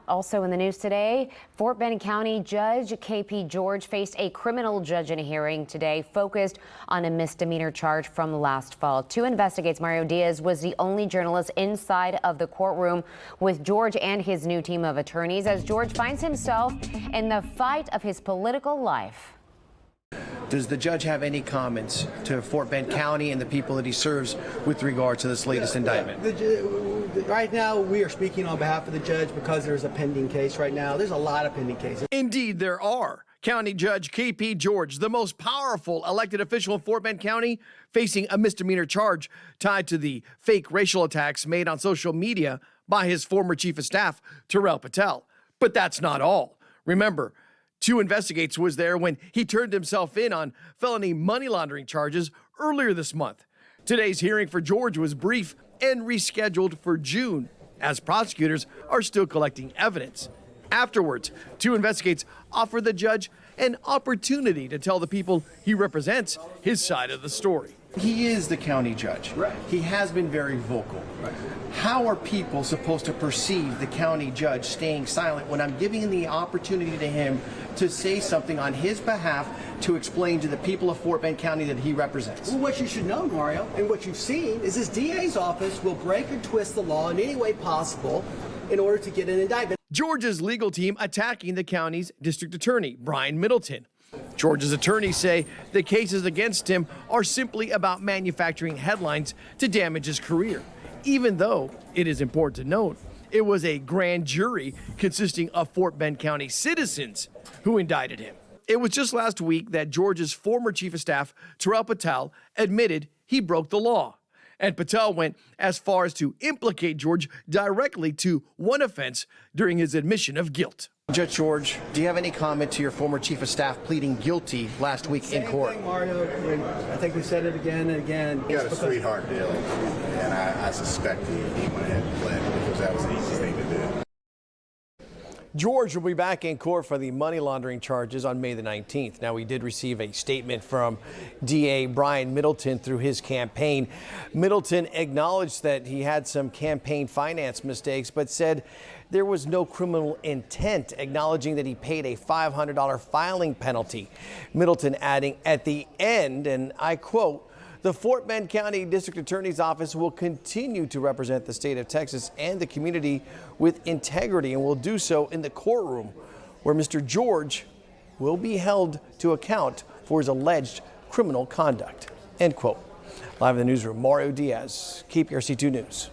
Also in the news today, Fort Bend County Judge K.P. George faced a criminal judge in a hearing today focused on a misdemeanor charge from last fall. 2 investigates Mario Diaz was the only journalist inside of the courtroom with George and his new team of attorneys as George finds himself in the fight of his political life. Does the judge have any comments to Fort Bend County and the people that he serves with regard to this latest indictment? Right now, we are speaking on behalf of the judge because there's a pending case right now. There's a lot of pending cases. Indeed, there are. County Judge K.P. George, the most powerful elected official in Fort Bend County, facing a misdemeanor charge tied to the fake racial attacks made on social media by his former chief of staff, Terrell Patel. But that's not all. Remember, 2 investigates was there when he turned himself in on felony money laundering charges earlier this month. Today's hearing for George was brief and rescheduled for June, as prosecutors are still collecting evidence. Afterwards, 2 investigates offer the judge an opportunity to tell the people he represents his side of the story. He is the county judge. Right. He has been very vocal. Right. How are people supposed to perceive the county judge staying silent when I'm giving the opportunity to him to say something on his behalf to explain to the people of Fort Bend County that he represents? Well, what you should know, Mario, and what you've seen is this DA's office will break and twist the law in any way possible in order to get an indictment. George's legal team attacking the county's district attorney, Brian Middleton. George's attorneys say the cases against him are simply about manufacturing headlines to damage his career, even though it is important to note it was a grand jury consisting of Fort Bend County citizens who indicted him. It was just last week that George's former chief of staff, Terrell Patel, admitted he broke the law. And Patel went as far as to implicate George directly to one offense during his admission of guilt. Judge George, do you have any comment to your former chief of staff pleading guilty last week in court? Same thing, Mario. I think we said it again and again. He got a sweetheart deal, and I suspect he went ahead and pled because that was the easiest thing to do. George will be back in court for the money laundering charges on May the 19th. Now, we did receive a statement from DA Brian Middleton through his campaign. Middleton acknowledged that he had some campaign finance mistakes, but said there was no criminal intent, acknowledging that he paid a $500 filing penalty. Middleton adding at the end, and I quote, "The Fort Bend County District Attorney's Office will continue to represent the state of Texas and the community with integrity and will do so in the courtroom where Mr. George will be held to account for his alleged criminal conduct." End quote. Live in the newsroom, Mario Diaz, KPRC 2 News.